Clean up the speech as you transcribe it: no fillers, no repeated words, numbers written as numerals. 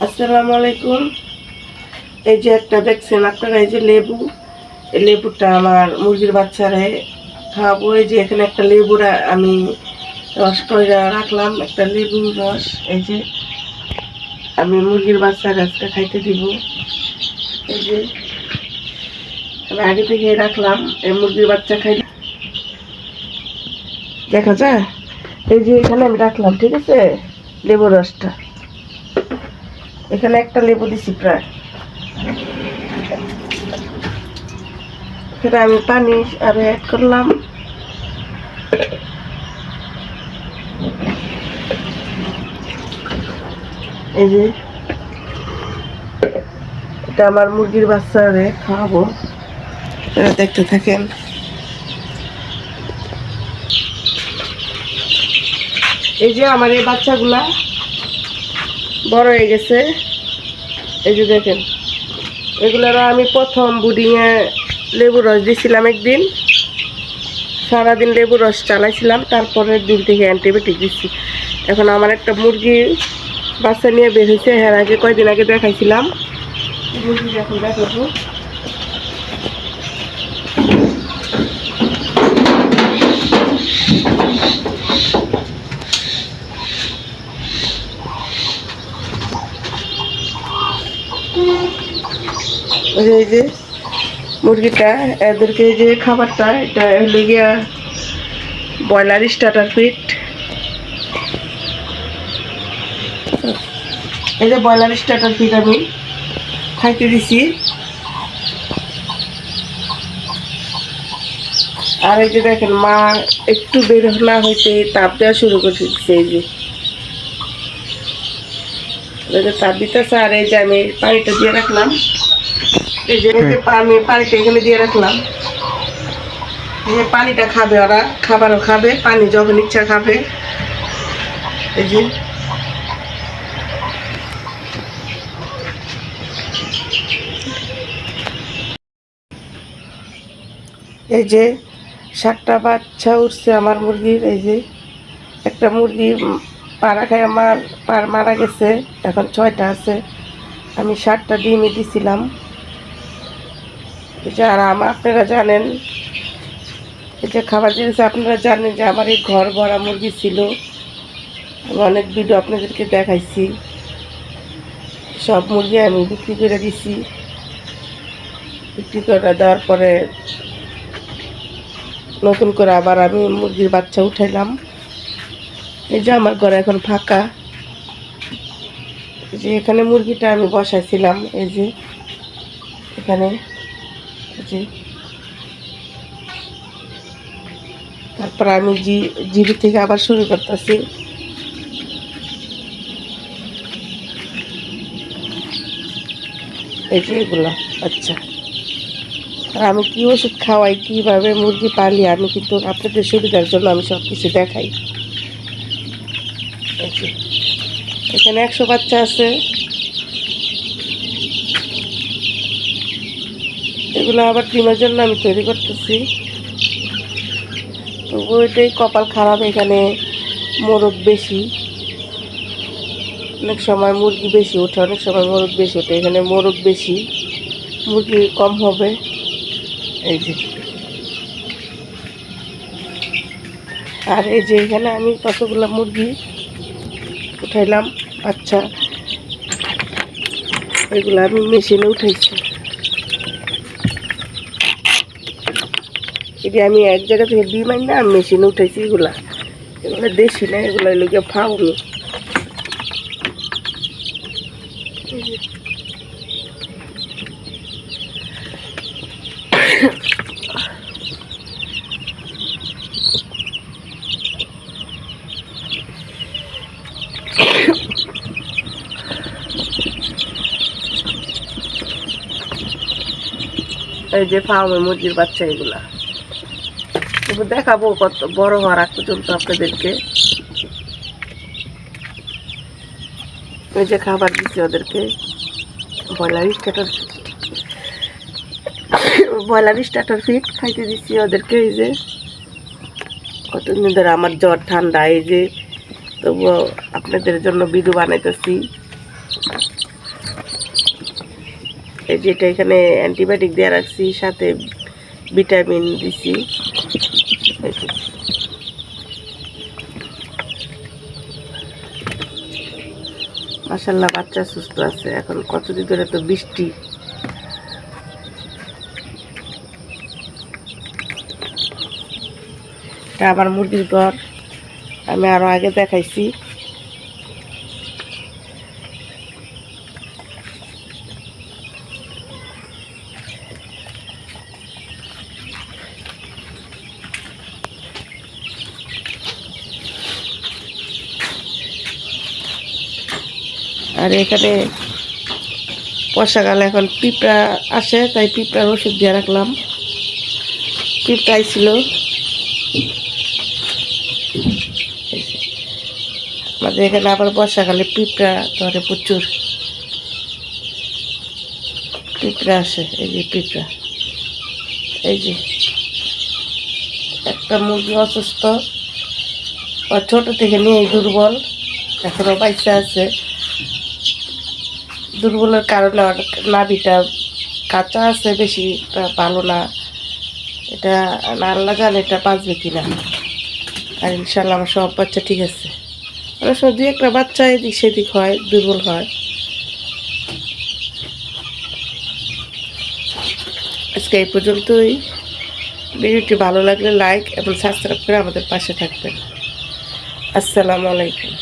আসসালামু আলাইকুম। এই যে একটা দেখছেন আপনারা, এই যে লেবু, এই লেবুটা আমার মুরগির বাচ্চারে খাওয়াবো। এই যে এখানে একটা লেবুর আমি রস করে রাখলাম, একটা লেবুর রস। এই যে আমি মুরগির বাচ্চার আজকে খাইতে দিব। এই যে আমি আগে থেকে রাখলাম, এই মুরগির বাচ্চা খাই দেখা যায়। এই যে এখানে আমি রাখলাম, ঠিক আছে, লেবুর রসটা। এখানে একটা লেবু দিছি প্রায়। সেটা আমি পানি আর অ্যাড করলাম। এই যে এটা আমার মুরগির বাচ্চারে খাওয়াবো, এটা দেখতে থাকেন। এই যে আমার এই বাচ্চাগুলা বড় হয়ে গেছে। এই যে দেখেন, এগুলারও আমি প্রথম বুডিংয়ে লেবু রস দিয়েছিলাম একদিন, সারাদিন লেবু রস চালাইছিলাম, তারপরের দিন থেকে অ্যান্টিবায়োটিক দিচ্ছি। এখন আমার একটা মুরগির বাচ্চা নিয়ে বের হয়েছে, হ্যাঁ আগে কয়দিন আগে দেখাইছিলাম। মুরগি এখন দেখাবো। এই যে মুরগিটা, এদেরকে যে খাবারটা, এটা হলে গিয়া ব্রয়লার স্টার্টার ফিট। এই যে ব্রয়লার স্টার্টার ফিট আমি খাইতে দিছি। আর এই যে দেখেন, মা একটু বের না হইতে তাপ দেওয়া শুরু করে দিচ্ছে। এই যে তাপ দিতেছে। আর এই যে আমি পানিটা দিয়ে রাখলাম, এই যে আমি পানিটা এখানে দিয়ে রাখলাম। এই যে পানিটা খাবে, ওরা খাবারও খাবে, পানি যখন ইচ্ছা খাবে। এই যে এই যে 7টা বাচ্চা উঠছে আমার মুরগির। এই যে একটা মুরগি পাড়া খায় আমার মারা গেছে, এখন 6টা আছে। আমি 7টা ডিমই দিছিলাম। এই যে আর আপনারা জানেন, এই যে খাবার জিনিস আপনারা জানেন যে আমার এই ঘর ভরা মুরগি ছিল। আমি অনেক ভিডিও আপনাদেরকে দেখাইছি। সব মুরগি আমি বিক্রি করে দিছি। বিক্রি করে দেওয়ার পরে নতুন করে আবার আমি মুরগির বাচ্চা উঠাইলাম। এই যে আমার ঘরে এখন ফাঁকা। এই যে এখানে মুরগিটা আমি বসাইছিলাম। এই যে এখানে, এই যে তারপর আমি জিরো থেকে আবার শুরু করতেছি। এই যে এগুলা আচ্ছা, আর আমি কী ওষুধ খাওয়াই, কীভাবে মুরগি পালি, আমি কিন্তু আপনাদের সুবিধার জন্য আমি সব কিছু দেখাই। এখানে 100 বাচ্চা আছে। এগুলো আবার ডিমের জন্য আমি তৈরি করতেছি। তো ওইটাই কপাল খারাপ, এখানে মোরগ বেশি। অনেক সময় মুরগি বেশি ওঠে, অনেক সময় মোরগ বেশি ওঠে। এখানে মোরগ বেশি, মুরগি কম হবে। এই যে, আর এই যে এখানে আমি কতগুলো মুরগি উঠাইলাম। আচ্ছা, এগুলো আমি মেশিনে উঠাইছি। এটি আমি এক জায়গা থেকে ডিম আনি না, মেশিনে উঠাইছি। এগুলো দেশি না, এগুলো লোকে ফাউনি। এই যে ফার্মে মুরগির বাচ্চা, এগুলা দেখাবো কত বড় হওয়ার আগ পর্যন্ত আপনাদেরকে। এই যে খাবার দিচ্ছি ওদেরকে, ব্রয়লার স্টার্টার ফিট খাইতে দিচ্ছি ওদেরকে। এই যে কতদিন ধরে আমার জ্বর ঠান্ডা, এই যে তবুও আপনাদের জন্য ভিডিও বানাইতেছি। এই যেটা এখানে অ্যান্টিবায়োটিক দিয়ে রাখছি, সাথে ভিটামিন দিছি। মাশাআল্লাহ বাচ্চা সুস্থ আছে। এখন কতদিন ধরে তো বৃষ্টি, এটা আমার মুরগির ঘর, আমি আরো আগে দেখাইছি। আর এখানে বর্ষাকালে এখন পিঁপড়া আসে, তাই পিঁপড়ার ওষুধ দিয়ে রাখলাম। পিঁপড়া আইছিল, আমাদের এখানে আবার বর্ষাকালে পিঁপড়া ধরে, প্রচুর পিঁপড়া আসে। এই যে পিঁপড়া, এই যে একটা মুরগি অসুস্থ, ও ছোট থেকে নিয়ে দুর্বল, এখনো বাচ্চা আছে। দুর্বলের কারণে নাভিটা কাঁচা আছে, বেশি ভালো না। এটা আল্লাহ জানে এটা বাঁচবে কিনা। আর ইনশাল্লাহ আমার সব বাচ্চা ঠিক আছে। অনেক সময় দুই একটা বাচ্চা এদিক সেদিক হয়, দুর্বল হয়। আজকে এই পর্যন্তই। ভিডিওটি ভালো লাগলে লাইক এবং সাবস্ক্রাইব করে আমাদের পাশে থাকবেন। আসসালামু আলাইকুম।